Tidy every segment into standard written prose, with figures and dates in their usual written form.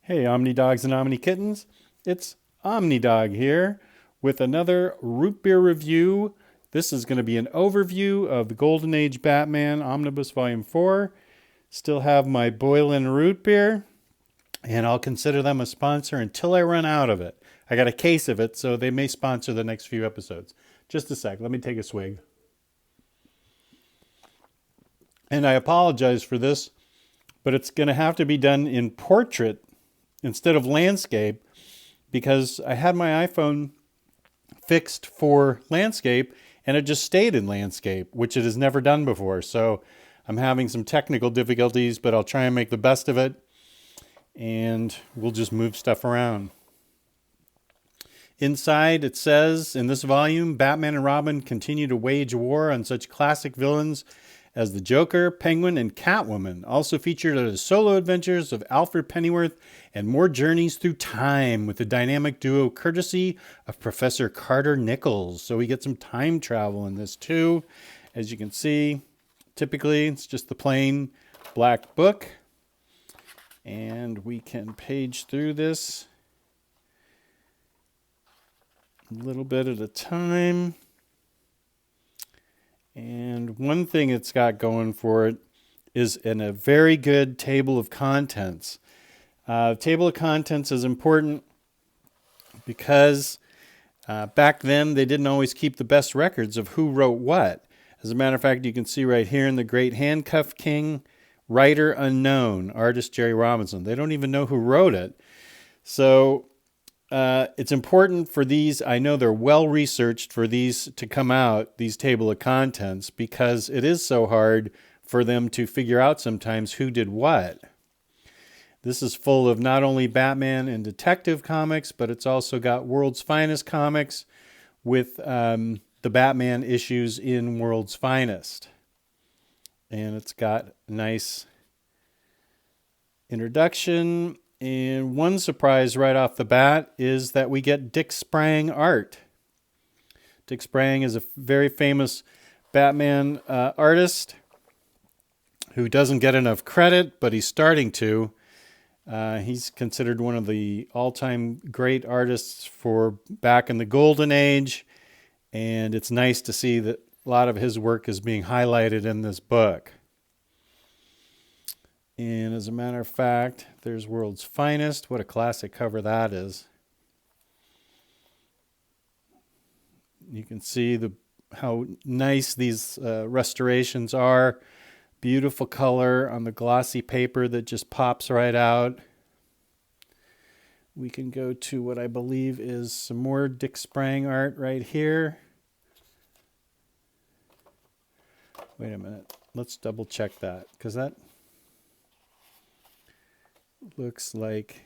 Hey, Omni Dogs and Omni Kittens. It's Omni Dog here with another root beer review. This is going to be an overview of the Golden Age Batman Omnibus Volume 4. Still have my Boylan root beer, and I'll consider them a sponsor until I run out of it. I got a case of it, so they may sponsor the next few episodes. Just a sec. Let me take a swig. And I apologize for this, but it's going to have to be done in portrait instead of landscape, because I had my iPhone fixed for landscape and it just stayed in landscape, which it has never done before. So I'm having some technical difficulties, but I'll try and make the best of it, and we'll just move stuff around. Inside it says, in this volume, Batman and Robin continue to wage war on such classic villains as the Joker, Penguin, and Catwoman. Also featured are the solo adventures of Alfred Pennyworth and more journeys through time with the dynamic duo courtesy of Professor Carter Nichols. So we get some time travel in this too. As you can see, typically it's just the plain black book. And we can page through this a little bit at a time. And one thing it's got going for it is a very good table of contents. Table of contents is important because back then they didn't always keep the best records of who wrote what. As a matter of fact, you can see right here in The Great Handcuff King, writer unknown, artist Jerry Robinson. They don't even know who wrote it. So it's important for these. I know they're well researched for these to come out, these table of contents, because it is so hard for them to figure out sometimes who did what. This is full of not only Batman and detective comics, but it's also got World's Finest comics with the Batman issues in World's Finest. And it's got a nice introduction. And one surprise right off the bat is that we get Dick Sprang art. Dick Sprang is a very famous Batman artist who doesn't get enough credit, but he's starting to. He's considered one of the all-time great artists for back in the Golden Age, and it's nice to see that a lot of his work is being highlighted in this book. And as a matter of fact, there's World's Finest. What a classic cover that is. You can see how nice these restorations are. Beautiful color on the glossy paper that just pops right out. We can go to what I believe is some more Dick Sprang art right here. Wait a minute. Let's double check that, because that looks like,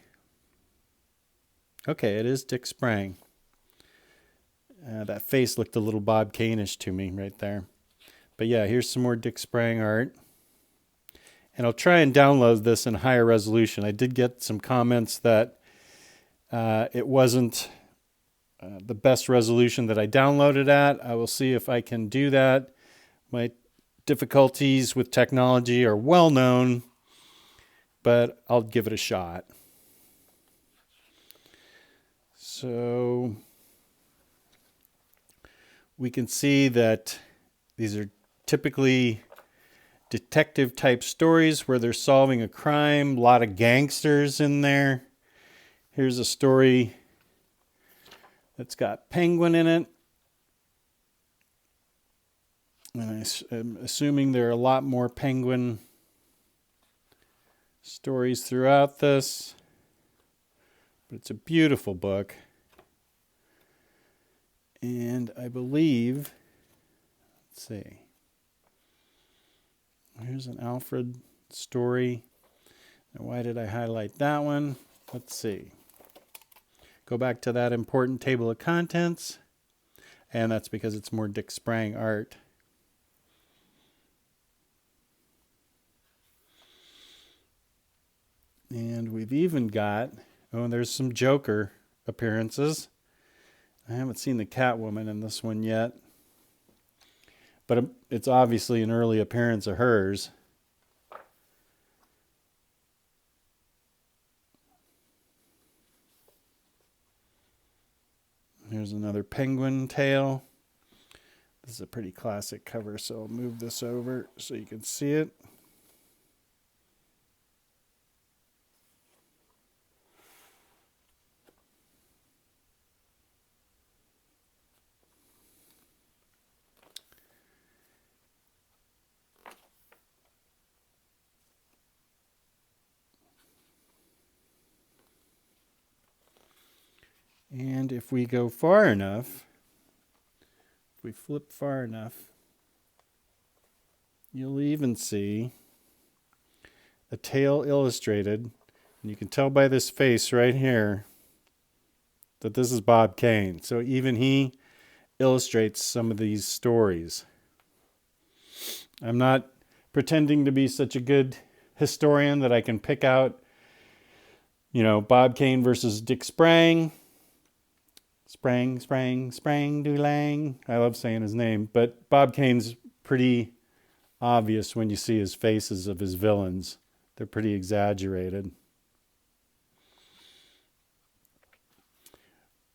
okay, it is Dick Sprang. That face looked a little Bob Kane-ish to me right there. But yeah, here's some more Dick Sprang art. And I'll try and download this in higher resolution. I did get some comments that it wasn't the best resolution that I downloaded at. I will see if I can do that. My difficulties with technology are well known, but I'll give it a shot. So we can see that these are typically detective type stories where they're solving a crime, a lot of gangsters in there. Here's a story that's got Penguin in it. And I'm assuming there are a lot more Penguin stories throughout this, but it's a beautiful book. And I believe, let's see, here's an Alfred story. Now, why did I highlight that one? Let's see. Go back to that important table of contents, and that's because it's more Dick Sprang art. And we've even got, there's some Joker appearances. I haven't seen the Catwoman in this one yet, but it's obviously an early appearance of hers. Here's another penguin tail. This is a pretty classic cover, so I'll move this over so you can see it. And if we go far enough, if we flip far enough, you'll even see a tail illustrated. And you can tell by this face right here that this is Bob Kane. So even he illustrates some of these stories. I'm not pretending to be such a good historian that I can pick out, Bob Kane versus Dick Sprang. Sprang, Dulang. I love saying his name, but Bob Kane's pretty obvious when you see his faces of his villains. They're pretty exaggerated.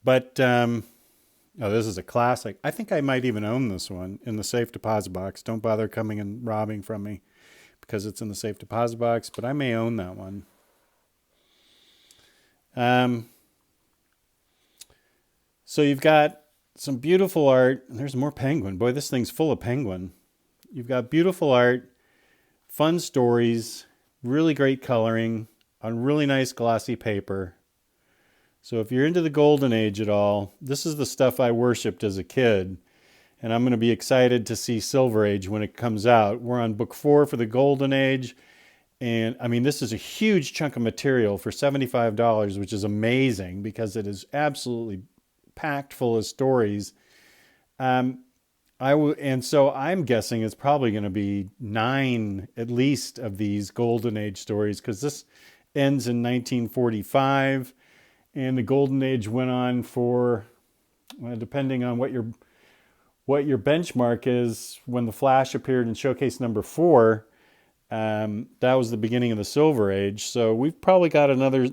But, this is a classic. I think I might even own this one in the safe deposit box. Don't bother coming and robbing from me because it's in the safe deposit box, but I may own that one. So you've got some beautiful art. There's more penguin. Boy, this thing's full of penguin. You've got beautiful art, fun stories, really great coloring on really nice glossy paper. So if you're into the Golden Age at all, this is the stuff I worshipped as a kid. And I'm going to be excited to see Silver Age when it comes out. We're on book 4 for the Golden Age. And I mean, this is a huge chunk of material for $75, which is amazing because it is absolutely packed full of stories. And so I'm guessing it's probably going to be 9 at least of these Golden Age stories, because this ends in 1945, and the Golden Age went on for, depending on what your benchmark is, when the Flash appeared in Showcase number 4, that was the beginning of the Silver Age. So we've probably got another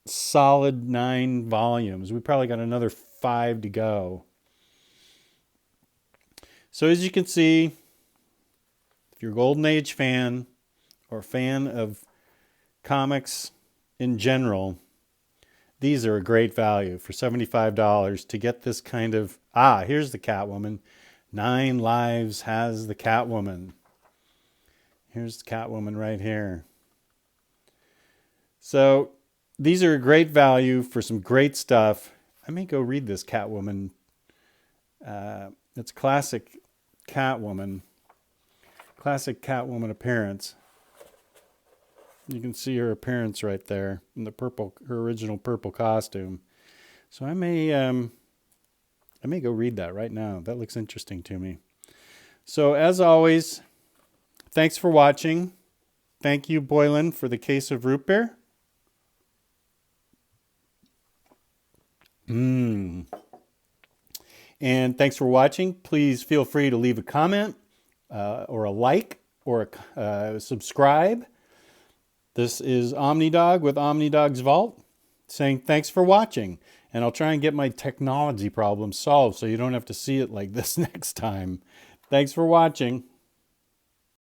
solid 9 volumes. We probably got another 5 to go. So as you can see, if you're a Golden Age fan or a fan of comics in general, these are a great value for $75 to get this kind of, here's the Catwoman. 9 Lives has the Catwoman. Here's the Catwoman right here. So these are a great value for some great stuff. I may go read this Catwoman. It's classic Catwoman Appearance. You can see her appearance right there in her original purple costume. So I may go read that right now. That looks interesting to me. So as always, thanks for watching. Thank you, Boylan, for the case of root beer. And thanks for watching. Please feel free to leave a comment or a like or a subscribe. This is Omnidog with Omnidog's Vault saying thanks for watching. And I'll try and get my technology problem solved so you don't have to see it like this next time. Thanks for watching.